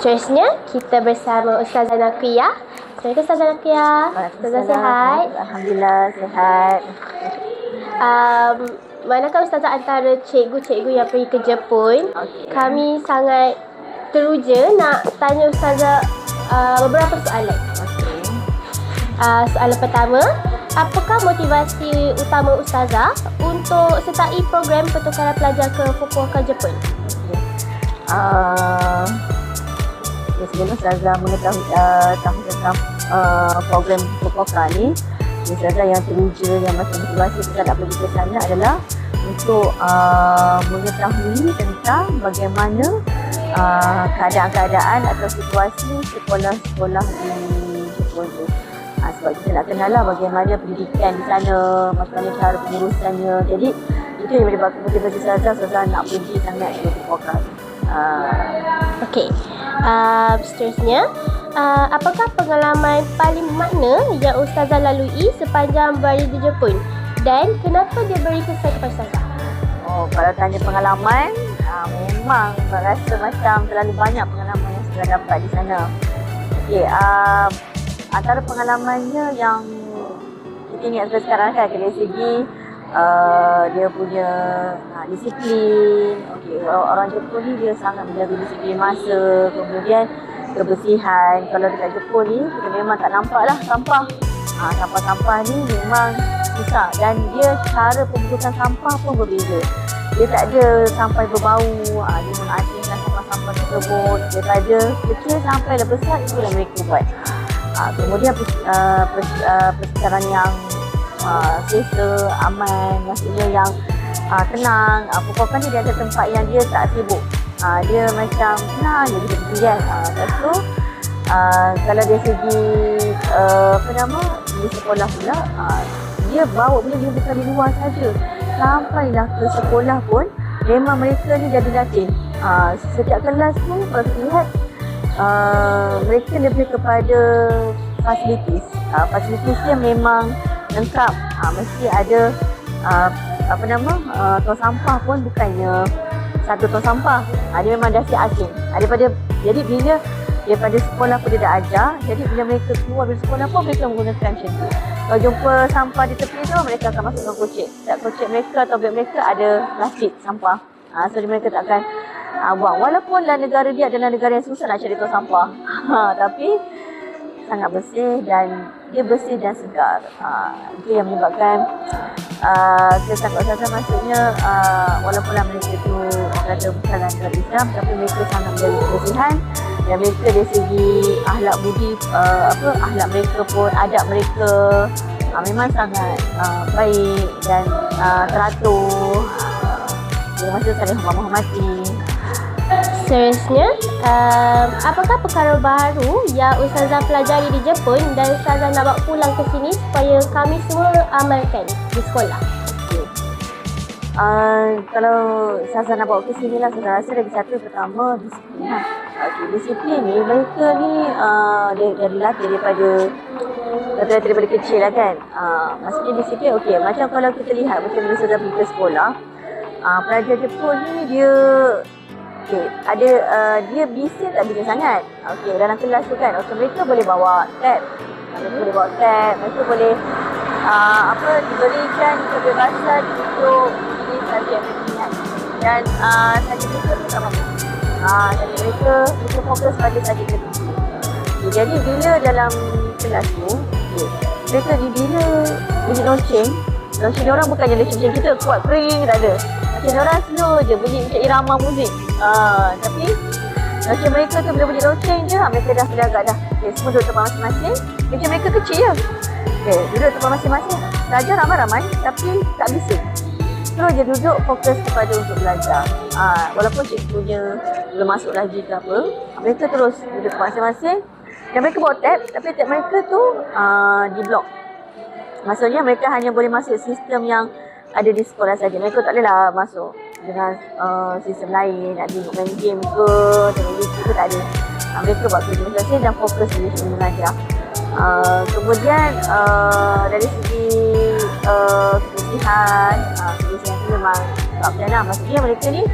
Seterusnya, kita bersama Ustazah Nakia. Assalamualaikum Ustazah Nakia. Ustazah sihat? Alhamdulillah sihat. Manakah Ustazah antara cikgu-cikgu yang pergi ke Jepun? Okay. Kami sangat teruja nak tanya Ustazah beberapa soalan. Okay. Soalan pertama, apakah motivasi utama Ustazah untuk sertai program pertukaran pelajar ke Fukuoka, Jepun? Sebelum Ustazah mengetahui tahu tentang program Fukuoka ni, Ustazah yang teruja, yang masih motivasi Ustazah nak pergi ke sana adalah untuk mengetahui tentang bagaimana keadaan-keadaan atau situasi sekolah-sekolah di Jepun tu. Sebab kita nak kenal lah bagaimana pendidikan di sana, bagaimana cara pengurusannya. Jadi itu yang menyebabkan motivasi Ustazah nak pergi sangat ke Fukuoka. Okey. Seterusnya, apakah pengalaman paling bermakna yang Ustazah lalui sepanjang berada di Jepun dan kenapa dia beri kesan kepada Ustazah? Kalau tanya pengalaman, memang rasa macam terlalu banyak pengalaman yang Ustazah dapat di sana. Okey, antara pengalamannya yang kita ingat sampai sekarang kan, dari segi dia punya disiplin. Okey, orang Jepun ni dia sangat menjaga disiplin masa, kemudian kebersihan. Kalau dekat Jepun ni kita memang tak nampak lah sampah. Sampah-sampah ni memang susah dan dia cara pembuangan sampah pun berbeza. Dia tak ada sampai berbau, dia mengasingkan sampah-sampah tersebut daripada kecil sampai dah besar, itu yang mereka buat. Kemudian persekitaran yang selesa, aman, maksudnya yang tenang. Fukuoka ni dia ada tempat yang dia tak sibuk. Dia macam tenang je kita pergi kan. Lepas tu kalau dari segi di sekolah pula, dia bawa benda dia bukan di luar saja. Sampailah ke sekolah pun memang mereka ni jadi latih. Setiap kelas tu kalau kita lihat mereka lebih kepada fasilitis. Fasilitis dia memang lengkap. Mesti ada tong sampah pun bukannya satu tong sampah. Dia memang dah siap asing. Jadi bila daripada sekolah pun dia dah ajar, jadi bila mereka keluar dari sekolah pun mereka menggunakan macam tu. Kalau jumpa sampah di tepi tu, mereka akan masukkan kocek. Setiap kocek mereka atau beg mereka ada plastik sampah. So mereka tak akan buang. Walaupun negara dia adalah negara yang susah nak cari tong sampah. Tapi sangat bersih dan dia bersih dan segar. Itu yang menyebabkan kesan Ustazah, maksudnya walaupun mereka tu berada bukanlah negara Islam, tapi mereka sangat menjaga kebersihan dan mereka dari segi akhlak budi, akhlak mereka pun, adab mereka memang sangat baik dan teratur. Dia masih saling menghormati. Seterusnya, apakah perkara baru yang Ustazah pelajari di Jepun dan Ustazah nak bawa pulang ke sini supaya kami semua amalkan di sekolah? Okay. Kalau Ustazah nak bawa ke sini lah, saya rasa lagi satu pertama disiplin. Disiplin ni mereka ni dia dilatih daripada kecil lah kan. Maksudnya disiplin okey. Macam kalau kita lihat macam bila Ustazah pergi ke sekolah, pelajar Jepun ni dia dia bising tak bising sangat. Dalam kelas tu kan, mereka boleh bawa tab. Mereka boleh diberikan kebebasan untuk pilih subjek mereka minat. Dan subjek mereka tu tak apa. Subjek mereka fokus pada subjek tertentu. Jadi bila dalam kelas tu, mereka bila bunyi lonceng dia orang bukannya lonceng kita kuat kering, tak ada. Macam orang slow je, bunyi macam irama muzik. Tapi macam mereka tu bila bunyi lonceng je, mereka dah beragak dah. Semua duduk tempat masing-masing. Macam mereka kecil je. Duduk tempat masing-masing. Belajar ramai-ramai tapi tak bising. Terus je duduk fokus kepada untuk belajar. Walaupun cikgunya belum masuk lagi ke apa, mereka terus duduk tempat masing-masing. Dan mereka bawa tab, tapi tab mereka tu di blok. Maksudnya mereka hanya boleh masuk sistem yang ada di sekolah saja. Mereka tak bolehlah masuk dengan sistem lain, nak tengok main game ke, tengok YouTube ke, tak ada. Mereka buat kerja masing-masing dan fokus di sini mengajar. Kemudian dari segi kebersihan itu memang tak benar. Maksudnya mereka ni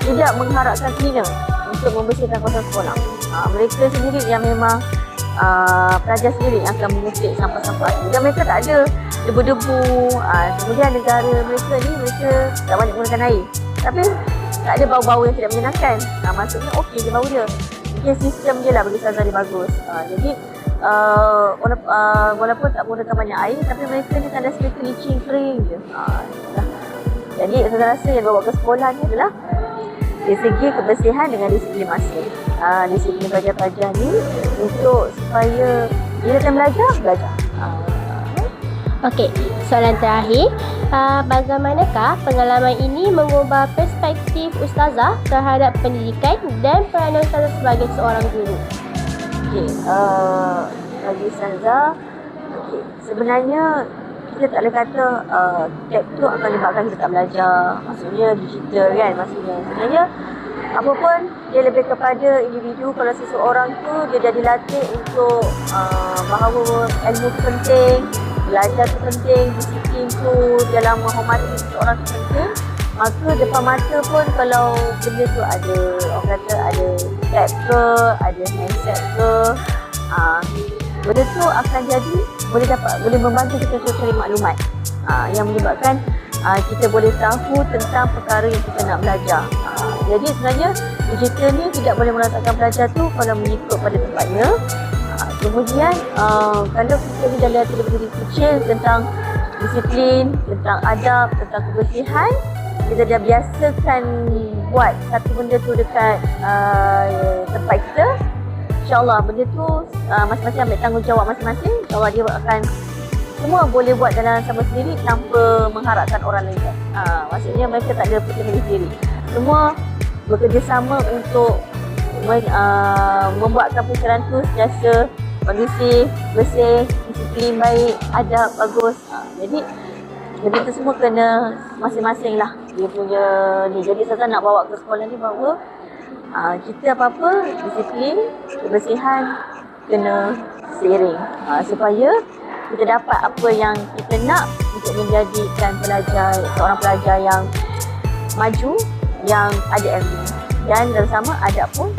tidak mengharapkan cleaner untuk membersihkan kawasan sekolah. Mereka sendiri yang memang pelajar sendiri yang akan mengutip sampah-sampah tu. Dan mereka tak ada debu-debu. Kemudian negara mereka ni, mereka tak banyak menggunakan air. Tapi tak ada bau-bau yang tidak menyenangkan. Maksudnya okey je bau dia. Mungkin sistem je lah bagi Ustazah dia bagus. Jadi walaupun tak menggunakan banyak air, tapi mereka ni tandas mereka licin kering je. Jadi Ustazah rasa yang bawa ke sekolah ni adalah dari segi kebersihan dengan disiplin masa. Disiplin pelajar-pelajar ni untuk supaya bila datang belajar. Okey, soalan terakhir. Bagaimanakah pengalaman ini mengubah perspektif Ustazah terhadap pendidikan dan peranan Ustazah sebagai seorang guru? Okey, bagi Ustazah, sebenarnya kita tak boleh kata tab tu akan menyebabkan kita tak belajar. Maksudnya digital kan, maksudnya sebenarnya apa pun dia lebih kepada individu. Kalau seseorang tu dia dah dilatih untuk bahawa ilmu tu penting, belajar tu penting, disiplin tu dalam menghormati seseorang tu penting, maka depan mata pun kalau benda tu ada, orang kata ada tab ke, ada handset ke, benda tu akan jadi boleh membantu kita untuk cari maklumat yang menyebabkan kita boleh tahu tentang perkara yang kita nak belajar. Jadi sebenarnya digital ni tidak boleh meratakan pelajar tu kalau mengikut pada tempatnya. Kemudian kalau kita ni dah lihat benda kecil tentang disiplin, tentang adab, tentang kebersihan, kita dah biasakan buat satu benda tu dekat tempat kita, InsyaAllah benda tu masing-masing ambil tanggungjawab masing-masing. InsyaAllah dia akan semua boleh buat dalam sama sendiri tanpa mengharapkan orang lain. Maksudnya mereka tak ada percaya diri. Semua bekerjasama untuk membuatkan pelajaran tu sentiasa kondusif, bersih, disiplin baik, adab bagus. Jadi benda tu semua kena masing-masing lah dia punya ni. Jadi saya nak bawa ke sekolah ni bahawa kita apa-apa disiplin, kebersihan kena seiring supaya kita dapat apa yang kita nak untuk menjadikan seorang pelajar yang maju, yang ada ilmu dan bersama adab pun.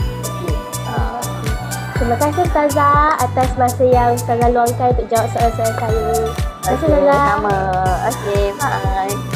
Terima kasih Ustazah atas masa yang Ustazah luangkan untuk jawab soalan-soalan saya. Terima kasih Ustazah. Sama. Okey, bye.